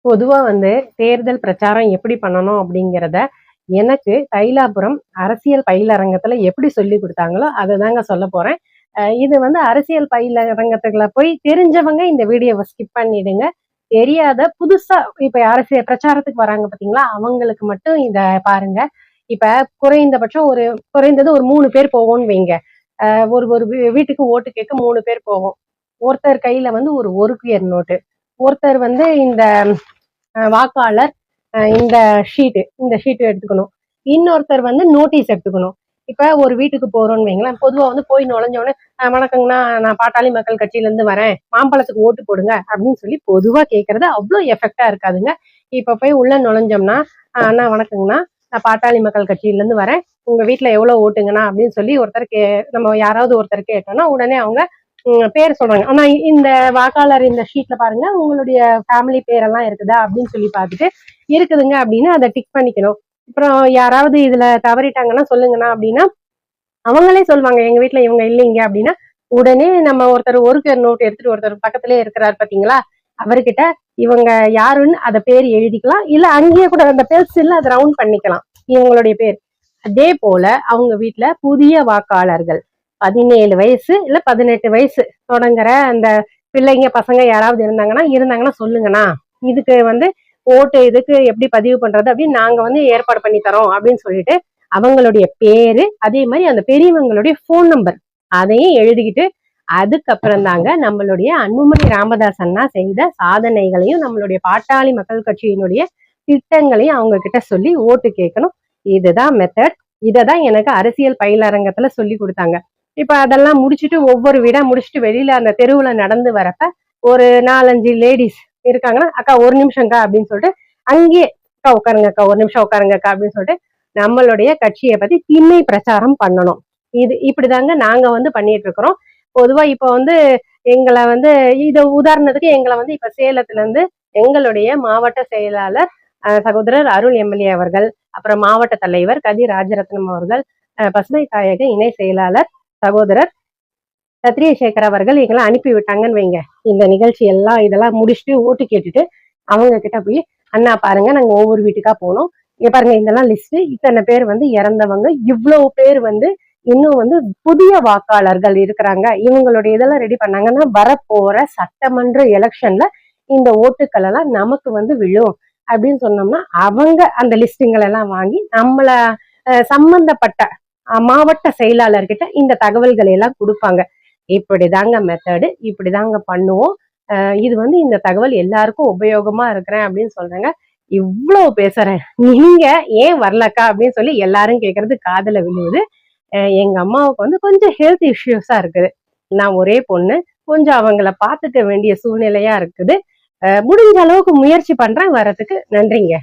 பொதுவா தேர்தல் பிரச்சாரம் எப்படி பண்ணணும் அப்படிங்கிறத எனக்கு தைலாபுரம் அரசியல் பயிலரங்கத்துல எப்படி சொல்லி கொடுத்தாங்களோ அதை தாங்க சொல்ல போறேன். இது அரசியல் பயிலரங்கத்துக்குள்ள போய் தெரிஞ்சவங்க இந்த வீடியோவை ஸ்கிப் பண்ணிடுங்க. தெரியாத புதுசா இப்ப அரசியல் பிரச்சாரத்துக்கு வராங்க பாத்தீங்களா, அவங்களுக்கு மட்டும் இத பாருங்க. இப்ப குறைந்தது ஒரு 3 பேர் போவோம்னு வைங்க. ஒரு ஒரு வீட்டுக்கு ஓட்டு கேட்க 3 பேர் போவோம். ஒருத்தர் கையில ஒரு ரூபாய் நோட்டு, ஒருத்தர் இந்த வாக்காளர் இந்த ஷீட்டு எடுத்துக்கணும், இன்னொருத்தர் நோட்டீஸ் எடுத்துக்கணும். இப்ப ஒரு வீட்டுக்கு போறோம்னு வைங்களேன், பொதுவா போய் நுழைஞ்சோடனே வணக்கங்கண்ணா, நான் பாட்டாளி மக்கள் கட்சியில இருந்து வரேன், மாம்பழத்துக்கு ஓட்டு போடுங்க அப்படின்னு சொல்லி பொதுவா கேட்கறது அவ்வளவு எஃபெக்டா இருக்காதுங்க. இப்ப போய் உள்ள நுழைஞ்சோம்னா, அண்ணா வணக்கங்கண்ணா, நான் பாட்டாளி மக்கள் கட்சியில இருந்து வரேன், உங்க வீட்டுல எவ்வளவு ஓட்டுங்கண்ணா அப்படின்னு சொல்லி நம்ம யாராவது ஒருத்தர் கேட்டோம்னா உடனே அவங்க பேர் சொல்றாங்க. ஆனா இந்த வாக்காளர் இந்த ஷீட்ல பாருங்க, உங்களுடைய ஃபேமிலி பேரெல்லாம் இருக்குதா அப்படின்னு சொல்லி பார்த்துட்டு இருக்குதுங்க அப்படின்னு அதை டிக் பண்ணிக்கணும். அப்புறம் யாராவது இதுல தவறிட்டாங்கன்னா சொல்லுங்கண்ணா அப்படின்னா அவங்களே சொல்லுவாங்க, எங்க வீட்டுல இவங்க இல்லைங்க அப்படின்னா உடனே நம்ம ஒருத்தர் நோட் எடுத்துட்டு ஒருத்தர் பக்கத்திலே இருக்கிறார் பாத்தீங்களா, அவர்கிட்ட இவங்க யாருன்னு அதை பேர் எழுதிக்கலாம், இல்ல அங்கேயே கூட அந்த பென்சில்ல அதை ரவுண்ட் பண்ணிக்கலாம் இவங்களுடைய பேர். அதே போல அவங்க வீட்டுல புதிய வாக்காளர்கள் 17 வயசு இல்ல 18 வயசு தொடங்குற அந்த பிள்ளைங்க பசங்க யாராவது இருந்தாங்கன்னா சொல்லுங்கண்ணா, இதுக்கு ஓட்டு இதுக்கு எப்படி பதிவு பண்றது அப்படின்னு நாங்க ஏற்பாடு பண்ணி தரோம் அப்படின்னு சொல்லிட்டு அவங்களுடைய பேரு, அதே மாதிரி அந்த பெரியவங்களுடைய போன் நம்பர் அதையும் எழுதிக்கிட்டு அதுக்கப்புறம் தாங்க நம்மளுடைய அன்புமணி ராமதாஸ் அண்ணா செய்த சாதனைகளையும் நம்மளுடைய பாட்டாளி மக்கள் கட்சியினுடைய திட்டங்களையும் அவங்க கிட்ட சொல்லி ஓட்டு கேட்கணும். இதுதான் மெத்தட். இததான் எனக்கு அரசியல் பயிலரங்கத்துல சொல்லி கொடுத்தாங்க. இப்ப அதெல்லாம் முடிச்சுட்டு ஒவ்வொரு வீடா முடிச்சுட்டு வெளியில அந்த தெருவுல நடந்து வரப்ப ஒரு 4-5 லேடிஸ் இருக்காங்கன்னா, அக்கா ஒரு நிமிஷம்க்கா அப்படின்னு சொல்லிட்டு அங்கேயே அக்கா உட்காருங்கக்கா, ஒரு நிமிஷம் உட்காருங்கக்கா அப்படின்னு சொல்லிட்டு நம்மளுடைய கட்சியை பத்தி திண்ணை பிரச்சாரம் பண்ணணும். இது இப்படிதாங்க நாங்க பண்ணிட்டு இருக்கிறோம். பொதுவா இப்ப எங்களை இது உதாரணத்துக்கு எங்களை இப்ப சேலத்துல இருந்து எங்களுடைய மாவட்ட செயலாளர் சகோதரர் அருள் எம்எல்ஏ அவர்கள், அப்புறம் மாவட்ட தலைவர் கதிர் ராஜரத்னம் அவர்கள், பசுமை தாயக இணை செயலாளர் சகோதரர் சத்ரியசேகர் அவர்கள் எங்களை அனுப்பி விட்டாங்கன்னு வைங்க. இந்த நிகழ்ச்சி எல்லாம் இதெல்லாம் முடிச்சுட்டு ஓட்டு கேட்டுட்டு அவங்க கிட்ட போய், அண்ணா பாருங்க நாங்க ஒவ்வொரு வீட்டுக்கா போனோம், இங்க பாருங்க இதெல்லாம் லிஸ்ட், இத்தனை பேர் இறந்தவங்க, இவ்வளவு பேர் இன்னும் புதிய வாக்காளர்கள் இருக்கிறாங்க, இவங்களுடைய இதெல்லாம் ரெடி பண்ணாங்கன்னா வரப்போற சட்டமன்ற எலெக்ஷன்ல இந்த ஓட்டுக்கள் எல்லாம் நமக்கு விழும் அப்படின்னு சொன்னோம்னா அவங்க அந்த லிஸ்டுங்கள் எல்லாம் வாங்கி நம்மள சம்பந்தப்பட்ட மாவட்ட செயலாளர்கிட்ட இந்த தகவல்களை எல்லாம் கொடுப்பாங்க. இப்படிதாங்க மெத்தடு, இப்படிதாங்க பண்ணுவோம். இது இந்த தகவல் எல்லாருக்கும் உபயோகமா இருக்கிறேன் அப்படின்னு சொல்றேங்க. இவ்வளவு பேசுறேன், நீங்க ஏன் வரலக்கா அப்படின்னு சொல்லி எல்லாரும் கேட்கறது காதுல விழுவுது. எங்க அம்மாவுக்கு கொஞ்சம் ஹெல்த் இஷ்யூஸா இருக்குது. நான் ஒரே பொண்ணு, கொஞ்சம் அவங்கள பாத்துக்க வேண்டிய சூழ்நிலையா இருக்குது. முடிஞ்ச அளவுக்கு முயற்சி பண்றேன் வரதுக்கு. நன்றிங்க.